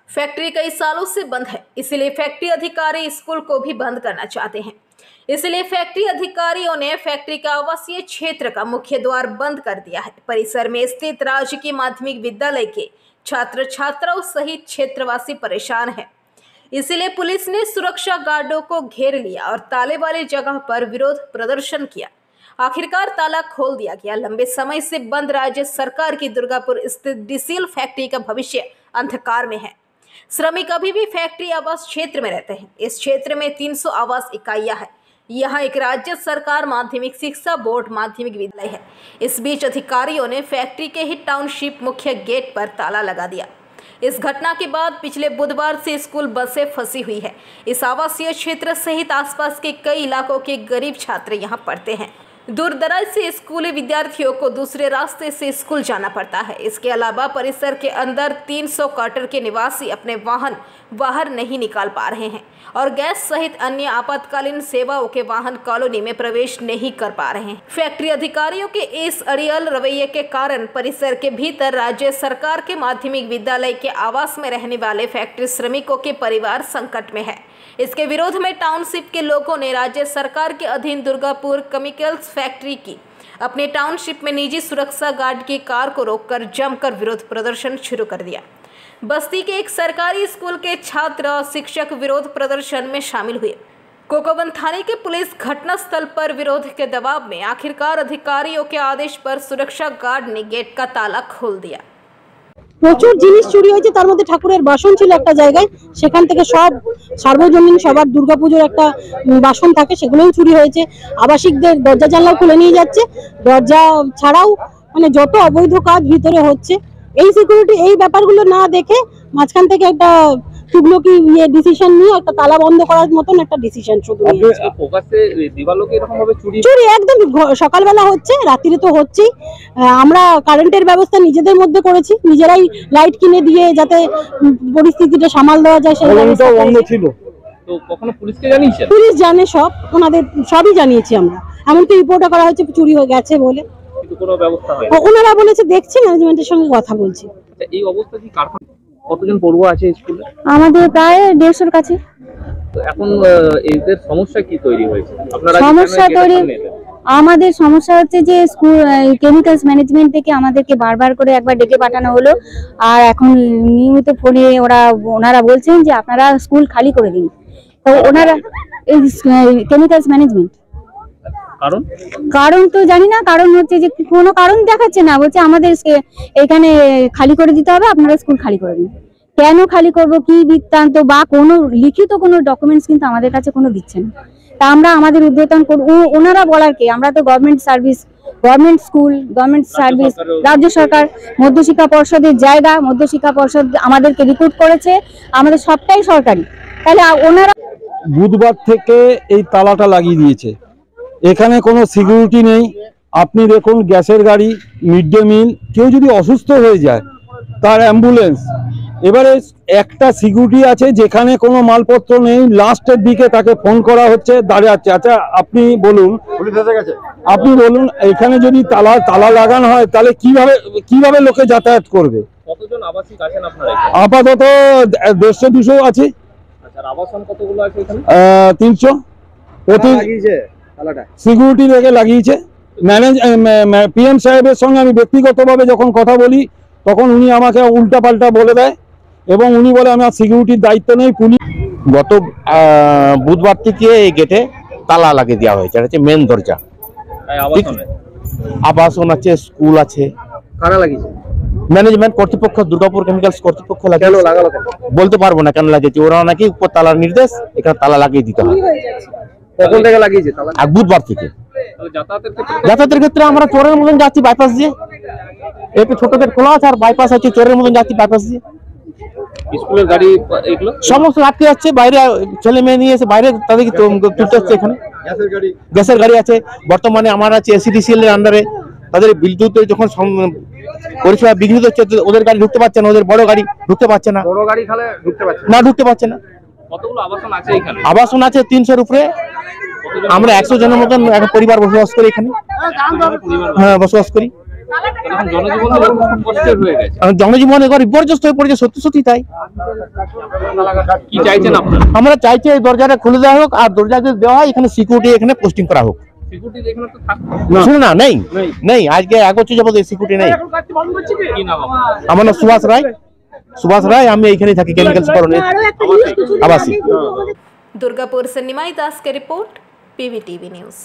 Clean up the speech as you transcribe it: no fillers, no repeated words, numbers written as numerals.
Factory कई सालों से बंद है, इसलिए फैक्ट्री अधिकारी स्कूल को भी बंद करना चाहते हैं। इसलिए फैक्ट्री अधिकारियों ने फैक्ट्री का आवासीय क्षेत्र का मुख्य द्वार बंद कर दिया है। परिसर में स्थित राजकीय माध्यमिक विद्यालय के छात्र छात्राओं सहित क्षेत्रवासी परेशान है। इसलिए पुलिस ने सुरक्षा गार्डों को घेर लिया और ताले वाली जगह पर विरोध प्रदर्शन किया। आखिरकार ताला खोल दिया गया। लंबे समय से बंद राज्य सरकार की दुर्गापुर स्थित डीसीएल फैक्ट्री का भविष्य अंधकार में है। श्रमिक अभी भी फैक्ट्री आवास क्षेत्र में रहते हैं। इस क्षेत्र में 300 आवास इकाइयां हैं। यहाँ एक राज्य सरकार माध्यमिक शिक्षा बोर्ड माध्यमिक विद्यालय है। इस बीच अधिकारियों ने फैक्ट्री के ही टाउनशिप मुख्य गेट पर ताला लगा दिया। इस घटना के बाद पिछले बुधवार से स्कूल बसें फंसी हुई है। इस आवासीय क्षेत्र सहित आसपास के कई इलाकों के गरीब छात्र यहाँ पढ़ते हैं। दूर दराज से स्कूली विद्यार्थियों को दूसरे रास्ते से स्कूल जाना पड़ता है। इसके अलावा परिसर के अंदर 300 क्वार्टर के निवासी अपने वाहन बाहर नहीं निकाल पा रहे हैं और गैस सहित अन्य आपातकालीन सेवाओं के वाहन कॉलोनी में प्रवेश नहीं कर पा रहे हैं। फैक्ट्री अधिकारियों के इस अड़ियल रवैये के कारण परिसर के भीतर राज्य सरकार के माध्यमिक विद्यालय के आवास में रहने वाले फैक्ट्री श्रमिकों के परिवार संकट में है। इसके विरोध में टाउनशिप के लोगों ने राज्य सरकार के अधीन दुर्गापुर केमिकल्स फैक्ट्री की अपने टाउनशिप में निजी सुरक्षा गार्ड की कार को रोककर जमकर विरोध प्रदर्शन शुरू कर दिया। बस्ती के एक सरकारी स्कूल के छात्र और शिक्षक विरोध प्रदर्शन में शामिल हुए। कोकोबन थाने के पुलिस घटनास्थल पर विरोध के दबाव में आखिरकार अधिकारियों के आदेश पर सुरक्षा गार्ड ने गेट का ताला खोल दिया। প্রচুর জিনিস চুরি হয়েছে, তার মধ্যে ঠাকুরের বাসন ছিল একটা জায়গায়, সেখান থেকে সব সার্বজনীন সবার দুর্গাপুজোর একটা বাসন থাকে সেগুলোও চুরি হয়েছে। আবাসিকদের দরজা জানলাও খুলে নিয়ে যাচ্ছে। দরজা ছাড়াও মানে যত অবৈধ কাজ ভিতরে হচ্ছে, এই সিকিউরিটি এই ব্যাপারগুলো না দেখে মাঝখান থেকে একটা তুগলকি ডিসিশন নিয়ে একটা তালা বন্ধ করার মতন একটা ডিসিশন শুরু হয়েছে। চুরি একদম সকালবেলা হচ্ছে, রাত্রিরে তো হচ্ছেই। আমরা কারেন্টের ব্যবস্থা নিজেদের মধ্যে করেছি, নিজেরাই লাইট কিনে দিয়ে যাতে পরিস্থিতিটা সামাল দেওয়া যায় সেই ব্যবস্থা ছিল। তো কখনো পুলিশকে জানিয়েছেন? পুলিশ জানে সব, ওনাদের সবই জানিয়েছি আমরা। এমনকি রিপোর্টও করা হয়েছে চুরি হয়ে গেছে বলে, কিন্তু কোনো ব্যবস্থা হয়নি। ওনারা বলেছে দেখছি, ম্যানেজমেন্টের সঙ্গে কথা বলছি। এই অবস্থা কি কারখানা কতজন পড়ুয়া আছে স্কুলে? আমাদের প্রায় 150-এর কাছে। এখন এদের সমস্যা কি তৈরি হয়েছে? আপনারা সমস্যা তৈরি আমাদের সমস্যা হচ্ছে যে স্কুল কেমিক্যালস ম্যানেজমেন্ট থেকে আমাদেরকে বারবার করে একবার ডেকে পাঠানো হলো, আর এখন নিয়মিত ফোনে ওনারা বলছেন যে আপনারা স্কুল খালি করে দিন। তো ওনারা কেমিক্যালস ম্যানেজমেন্ট কারণ তো জানি না, কারণ হচ্ছে যে কোনো কারণ দেখাচ্ছে না, বলছে আমাদের এখানে খালি করে দিতে হবে, আপনারা স্কুল খালি করে দিন। কেন খালি করব, কি বৃত্তান্ত বা কোনো লিখিত কোনো ডকুমেন্টস কিন্তু আমাদের কাছে কোনো দিচ্ছে না। তা আমরা আমাদের উদ্বোধন করব, ওনারা বলার কে? আমরা তো government service, government school, government service, রাজ্য সরকার মধ্যশিক্ষা পর্ষদের জায়গা, মধ্যশিক্ষা পর্ষদ আমাদেরকে রিক্রুট করেছে, আমাদের সবটাই সরকারি। তাহলে ওনারা বুধবার থেকে এই তালাটা লাগিয়ে দিয়েছে। এখানে কোনো সিকিউরিটি নেই। আপনি দেখুন গ্যাসের গাড়ি, মিড ডে মিল, কেউ যদি অসুস্থ হয়ে যায় তার অ্যাম্বুলেন্স, এবারে একটা সিকিউরিটি আছে যেখানে কোনো মালপত্র নেই। লাস্টের দিকে তাকে ফোন করা হচ্ছে, দাঁড়িয়ে আছে। আচ্ছা আপনি বলুন, আপনি বলুন এখানে যদি তালা লাগানো হয় তাহলে কিভাবে লোকে যাতায়াত করবে? কতজন আবাসিক আছেন আপনারা? আপাতত 150-200 আছে। আচ্ছা, আবাসন কতগুলো আছে এখানে? 300। সিকিউরিটি রেখে লাগিয়েছে। পিএম সাহেবের সঙ্গে আমি ব্যক্তিগতভাবে যখন কথা বলি তখন উনি আমাকে উল্টা পাল্টা বলে দেয় এবং উনি বলে আমার সিকিউরিটির দায়িত্ব নেই। পুলিশ গত বুধবার থেকে এই গেটে তালা লাগিয়ে দেওয়া হয়েছে। এটা হচ্ছে মেন দরজা। আবাসন আছে, স্কুল আছে। কারা লাগিয়েছে? ম্যানেজমেন্ট কর্তৃপক্ষ, দুর্গাপুর কেমিক্যালস কর্তৃপক্ষ লাগিয়েছে। বলতে পারবো না কেন লাগিয়েছে, ওরা নাকি উপর তালার নির্দেশ, এখানে তালা লাগিয়ে দিতে হবে। কখন থেকে লাগিয়েছে তালা? বুধবার থেকে। যাতায়াতের ক্ষেত্রে আমরা চোরের মতন যাচ্ছি বাইপাস দিয়ে। একটু ছোট গেট খোলা আছে আর বাইপাস আছে, চোরের মতন যাচ্ছি বাইপাস দিয়ে। স্কুলের গাড়ি এগুলো সমস্ত আটকে যাচ্ছে, বাইরে ছেলে মেয়ে নিয়ে এসে বাইরে তাদেরকে তুলতে হচ্ছে। এখানে গ্যাসের গাড়ি আছে। বর্তমানে আমার আছে এসিডিসিএল এর আন্ডারে, তাদের বিদ্যুতের যখন পরিষেবা বিঘ্নিত হচ্ছে ওদের গাড়ি ঢুকতে পারছে না, ওদের বড় গাড়ি ঢুকতে পারছে না। বড় গাড়ি খালে ঢুকতে পারছে না। কতগুলো আবাসন আছে এখানে? আবাসন আছে 300-এর উপরে। আমরা 100 জনের মতন একটা পরিবার বসবাস করি এখানে। হ্যাঁ, বসবাস করি। এখন জনজীবন তো খুব কষ্টের হয়ে গেছে। জনজীবন এবার বিপর্যস্ত হয়ে পড়েছে, সত্যি সত্যি তাই। কি চাইছেন আপনারা? আমরা চাইছি এই দরজাটা খুলে দেওয়া হোক, আর দরজা যদি দেওয়া হয় এখানে সিকিউরিটি এখানে পোস্টিং করা হোক। সিকিউরিটি এখানে তো থাকবে শুনুন না, নেই নেই, আজকে 1 বছর যাবত এই সিকিউরিটি নেই। কি নাম আপনার? আমার নাম সুভাষ রায়, আমি এইখানেই থাকি, কেমিক্যাল সুপারনে আবাসিক। दुर्गापुर से निमाई दास की रिपोर्ट, PVTV न्यूज।